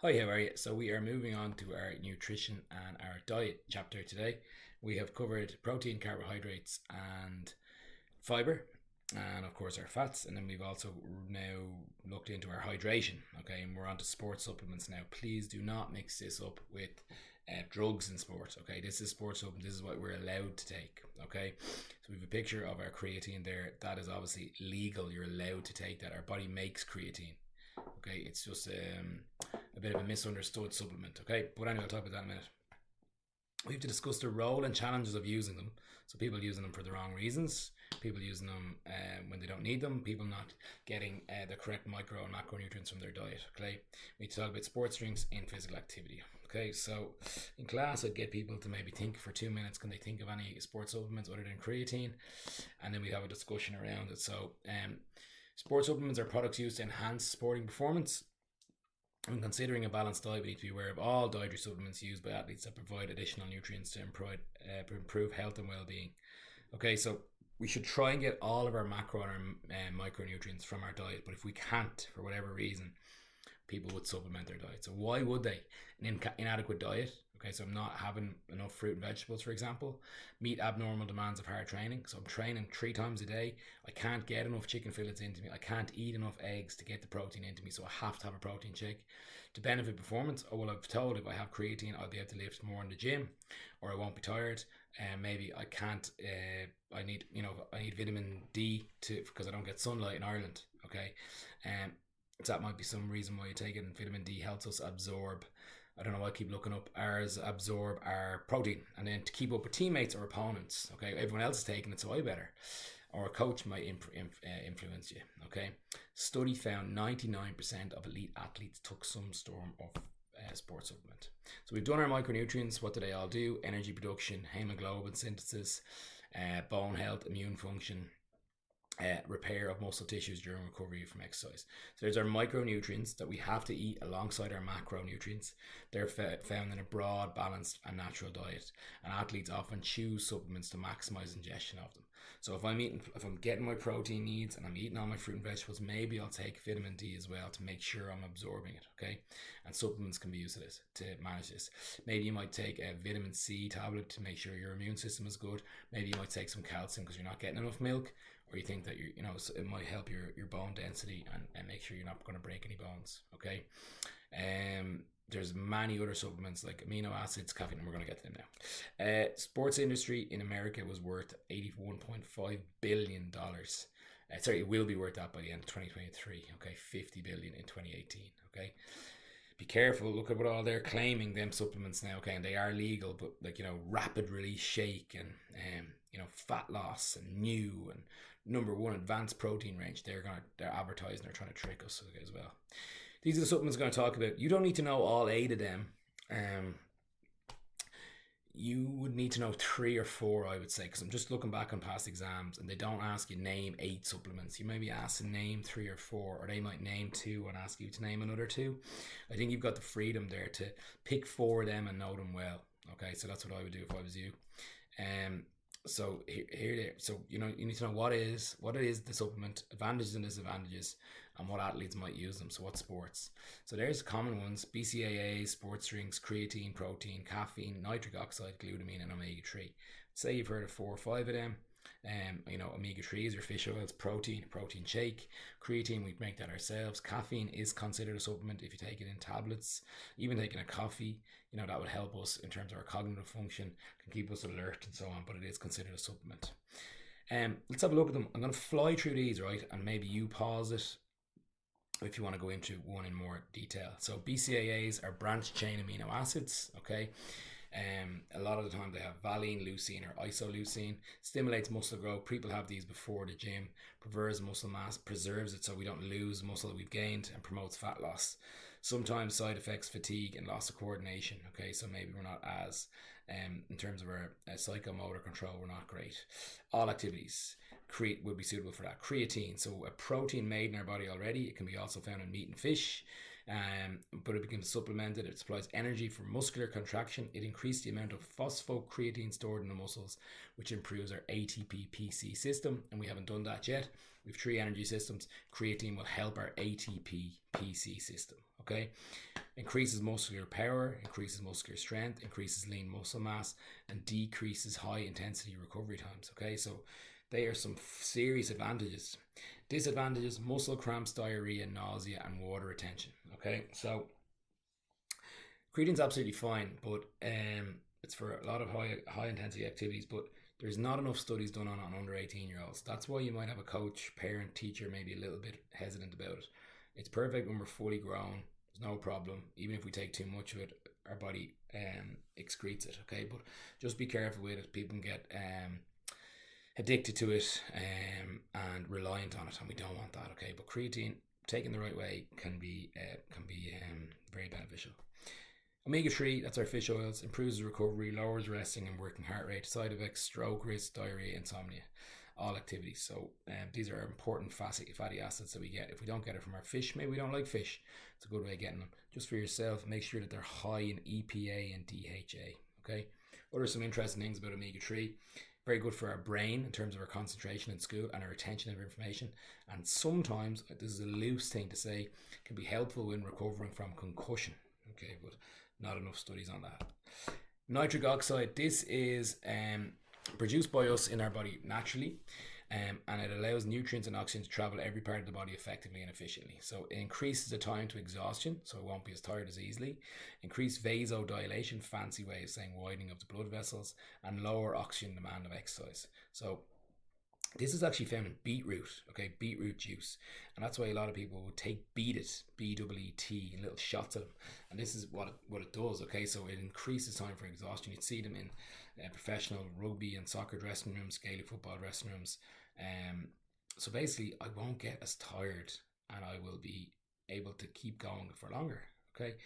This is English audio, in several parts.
Hi, how are you? So we are moving on to our nutrition and our diet chapter today. We have covered protein, carbohydrates, and fiber, and of course our fats, and then we've also now looked into our hydration. Okay, and we're on to sports supplements now. Please do not mix this up with drugs in sports. Okay, this is sports supplement. This is what we're allowed to take. Okay, so we have a picture of our creatine there. That is obviously legal. You're allowed to take that. Our body makes creatine. Okay, it's just a bit of a misunderstood supplement. Okay, but anyway, I'll talk about that in a minute. We have to discuss the role and challenges of using them. So people using them for the wrong reasons, people using them when they don't need them, people not getting the correct micro and macronutrients from their diet. Okay, we talk about sports drinks in physical activity. Okay, so in class, I'd get people to maybe think for 2 minutes, can they think of any sports supplements other than creatine? And then we have a discussion around it. So, sports supplements are products used to enhance sporting performance. When considering a balanced diet, we need to be aware of all dietary supplements used by athletes that provide additional nutrients to improve health and well-being. Okay, so we should try and get all of our macro and our micronutrients from our diet, but if we can't, for whatever reason, people would supplement their diet. So why would they? An inadequate diet. Okay, so I'm not having enough fruit and vegetables, for example. Meet abnormal demands of hard training. So I'm training 3 times a day. I can't get enough chicken fillets into me. I can't eat enough eggs to get the protein into me. So I have to have a protein shake. To benefit performance, oh well, I've told if I have creatine, I'll be able to lift more in the gym, or I won't be tired. And maybe I can't. I need vitamin D because I don't get sunlight in Ireland. Okay, so that might be some reason why you take it. And vitamin D helps us absorb. I don't know. I keep looking up ours absorb our protein, and then to keep up with teammates or opponents. Okay, everyone else is taking it, so I better. Or a coach might influence you. Okay, study found 99% of elite athletes took some form of sports supplement. So we've done our micronutrients. What do they all do? Energy production, hemoglobin synthesis, bone health, immune function, repair of muscle tissues during recovery from exercise. So there's our micronutrients that we have to eat alongside our macronutrients. They're found in a broad, balanced, and natural diet, and athletes often choose supplements to maximize ingestion of them. So if I'm getting my protein needs and I'm eating all my fruit and vegetables, maybe I'll take vitamin D as well to make sure I'm absorbing it. Okay, and supplements can be used to manage this. Maybe you might take a vitamin C tablet to make sure your immune system is good. Maybe you might take some calcium because you're not getting enough milk, or you think that it might help your bone density and make sure you're not going to break any bones. Okay, there's many other supplements like amino acids, caffeine, and we're going to get to them now. Sports industry in America was worth $81.5 billion. It will be worth that by the end of 2023. Okay, 50 billion in 2018. Okay, be careful. Look at what all they're claiming them supplements now. Okay, and they are legal, but rapid release shake and fat loss and new and number one advanced protein range. They're advertising. They're trying to trick us as well. These are the supplements I'm going to talk about. You don't need to know all 8 of them. You would need to know 3 or 4, I would say, because I'm just looking back on past exams and they don't ask you name 8 supplements. You may be asked to name 3 or 4, or they might name 2 and ask you to name another 2. I think you've got the freedom there to pick 4 of them and know them well. Okay, so that's what I would do if I was you. So here, so you need to know what it is the supplement, advantages and disadvantages, and what athletes might use them. So what sports? So there's common ones: BCAAs, sports drinks, creatine, protein, caffeine, nitric oxide, glutamine, and omega-3. Say you've heard of 4 or 5 of them. Omega-3s or fish oils, protein shake, creatine, we make that ourselves. Caffeine is considered a supplement if you take it in tablets. Even taking a coffee, that would help us in terms of our cognitive function, can keep us alert and so on, but it is considered a supplement. Let's have a look at them. I'm going to fly through these, right, and maybe you pause it if you want to go into one in more detail. So BCAAs are branched chain amino acids. Okay, a lot of the time they have valine, leucine, or isoleucine. Stimulates muscle growth. People have these before the gym. Preserves muscle mass, preserves it so we don't lose muscle that we've gained, and promotes fat loss. Sometimes side effects: fatigue and loss of coordination. Okay, so maybe we're not as in terms of our psychomotor control, we're not great. All activities would be suitable for that. Creatine, so a protein made in our body already. It can be also found in meat and fish. But it becomes supplemented. It supplies energy for muscular contraction. It increases the amount of phosphocreatine stored in the muscles, which improves our ATP-PC system. And we haven't done that yet. We have 3 energy systems. Creatine will help our ATP-PC system. okay? Increases muscular power, increases muscular strength, increases lean muscle mass, and decreases high intensity recovery times, okay? So they are some serious advantages. Disadvantages: muscle cramps, diarrhea, nausea, and water retention, okay? So creatine's absolutely fine, but it's for a lot of high intensity activities, but there's not enough studies done on under 18-year-olds. That's why you might have a coach, parent, teacher maybe a little bit hesitant about it. It's perfect when we're fully grown. There's no problem. Even if we take too much of it, our body excretes it, okay? But just be careful with it. People can get addicted to it and reliant on it, and we don't want that, okay? But creatine, taken the right way, can be very beneficial. Omega-3, that's our fish oils, improves recovery, lowers resting and working heart rate, side effects: stroke risk, diarrhea, insomnia, all activities. So these are important fatty acids that we get. If we don't get it from our fish, maybe we don't like fish, it's a good way of getting them. Just for yourself, make sure that they're high in EPA and DHA, okay? What are some interesting things about omega-3? Very good for our brain in terms of our concentration in school and our retention of information. And sometimes, this is a loose thing to say, can be helpful when recovering from concussion, okay? But not enough studies on that. Nitric oxide, this is produced by us in our body naturally, and it allows nutrients and oxygen to travel every part of the body effectively and efficiently. So it increases the time to exhaustion, so it won't be as tired as easily. Increased vasodilation, fancy way of saying widening of the blood vessels, and lower oxygen demand of exercise. So this is actually found in beetroot, okay, beetroot juice. And that's why a lot of people would take Beet-It, B-E-E-T, in little shots of them. And this is what it does, okay? So it increases time for exhaustion. You'd see them in professional rugby and soccer dressing rooms, Gaelic football dressing rooms. So basically, I won't get as tired and I will be able to keep going for longer, okay?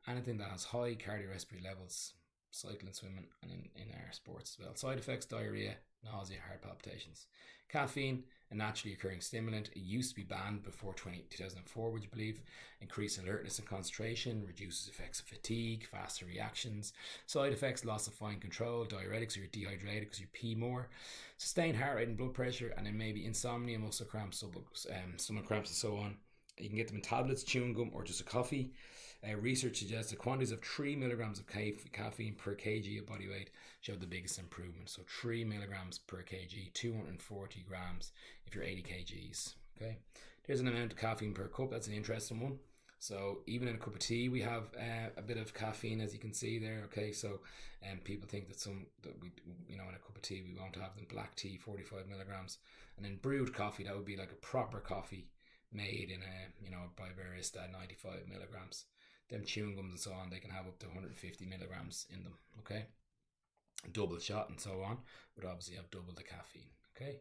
Anything that has high cardiorespiratory levels, cycling, swimming, and in our sports as well. Side effects: diarrhea, nausea, heart palpitations. Caffeine, a naturally occurring stimulant. It used to be banned before 2004, would you believe? Increased alertness and concentration, reduces effects of fatigue, faster reactions. Side effects: loss of fine control, diuretics, or you're dehydrated because you pee more, sustained heart rate and blood pressure, and then maybe insomnia, muscle cramps, stomach cramps, and so on. You can get them in tablets, chewing gum, or just a coffee. Research suggests that quantities of 3 milligrams of caffeine per kg of body weight show the biggest improvement. So 3 milligrams per kg, 240 grams if you're 80 kgs. Okay, there's an amount of caffeine per cup. That's an interesting one. So even in a cup of tea, we have a bit of caffeine, as you can see there. Okay, so people think that we in a cup of tea we won't have them. Black tea, 45 milligrams, and then brewed coffee, that would be like a proper coffee made in by barista, 95 milligrams. Them chewing gums and so on, they can have up to 150 milligrams in them, okay? Double shot and so on, but obviously have double the caffeine, okay?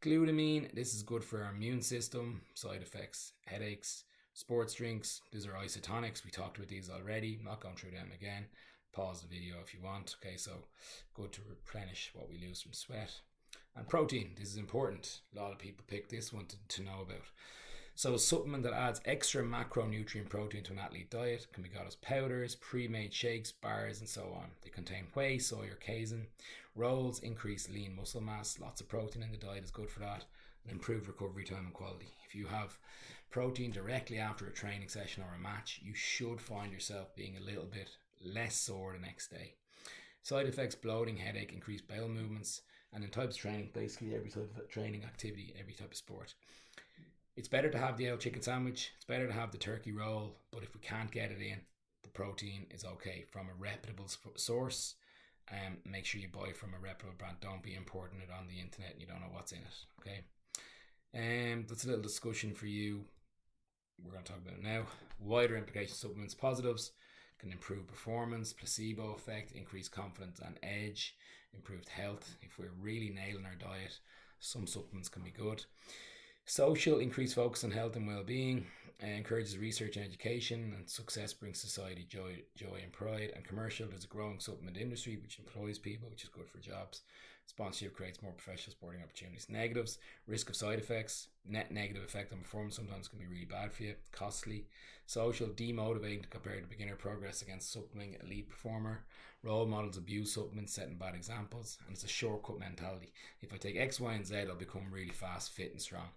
Glutamine, this is good for our immune system. Side effects: headaches. Sports drinks, these are isotonics. We talked about these already. I'm not going through them again. Pause the video if you want, okay? So good to replenish what we lose from sweat. And protein, this is important. A lot of people pick this one to know about. So a supplement that adds extra macronutrient protein to an athlete diet can be got as powders, pre-made shakes, bars, and so on. They contain whey, soy, or casein. Rolls increase lean muscle mass. Lots of protein in the diet is good for that. And improved recovery time and quality. If you have protein directly after a training session or a match, you should find yourself being a little bit less sore the next day. Side effects: bloating, headache, increased bowel movements. And in types of training, basically every type of training activity, every type of sport. It's better to have the old chicken sandwich. It's better to have the turkey roll. But if we can't get it in, the protein is okay from a reputable source. Make sure you buy from a reputable brand. Don't be importing it on the internet and you don't know what's in it. Okay. That's a little discussion for you. We're going to talk about it now. Wider implications: supplements. Positives: can improve performance, placebo effect, increase confidence and edge, improved health. If we're really nailing our diet, some supplements can be good. Social: increased focus on health and well-being, encourages research and education, and success brings society joy and pride. And commercial: there's a growing supplement industry which employs people, which is good for jobs. Sponsorship creates more professional sporting opportunities. Negatives: risk of side effects, net negative effect on performance, sometimes can be really bad for you, costly. Social: demotivating to compare to beginner progress against supplementing elite performer. Role models abuse supplements, setting bad examples, and it's a shortcut mentality. If I take X, Y, and Z, I'll become really fast, fit, and strong.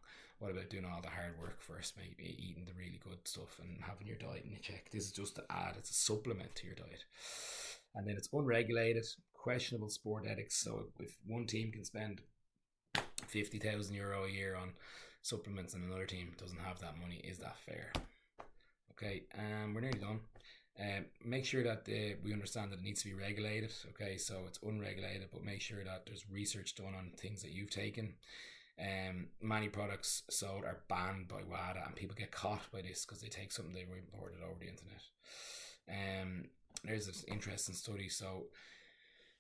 What about doing all the hard work first, maybe eating the really good stuff and having your diet in check? This is just to add, it's a supplement to your diet. And then it's unregulated, questionable sport ethics. So if one team can spend €50,000 a year on supplements and another team doesn't have that money, is that fair? Okay, we're nearly done. Make sure that we understand that it needs to be regulated. Okay, so it's unregulated, but make sure that there's research done on things that you've taken. Many products sold are banned by WADA, and people get caught by this because they take something they've imported over the internet. There's this interesting study. So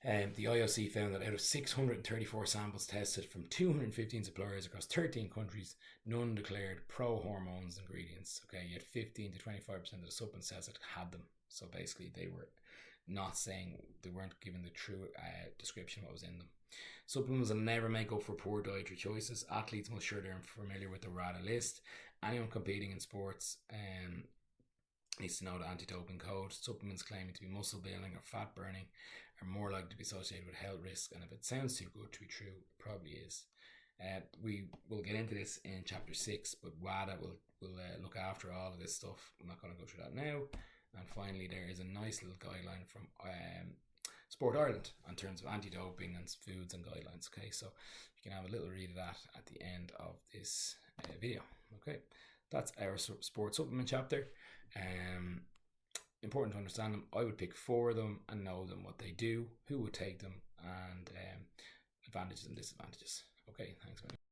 the IOC found that out of 634 samples tested from 215 suppliers across 13 countries, none declared pro-hormones ingredients. Okay, you had 15 to 25% of the supplement sales that had them. So basically they were not saying, they weren't giving the true description of what was in them. Supplements will never make up for poor dietary choices. Athletes must sure they're familiar with the RADA list. Anyone competing in sports needs to know the anti-doping code. Supplements claiming to be muscle building or fat burning are more likely to be associated with health risks, and if it sounds too good to be true, it probably is. We will get into this in chapter 6, but WADA will look after all of this stuff. I'm not going to go through that now. And finally, there is a nice little guideline from Sport Ireland in terms of anti-doping and foods and guidelines. Okay, so you can have a little read of that at the end of this video. Okay, that's our sport supplement chapter. Important to understand them. I would pick 4 of them and know them, what they do, who would take them, and advantages and disadvantages. Okay, thanks, man.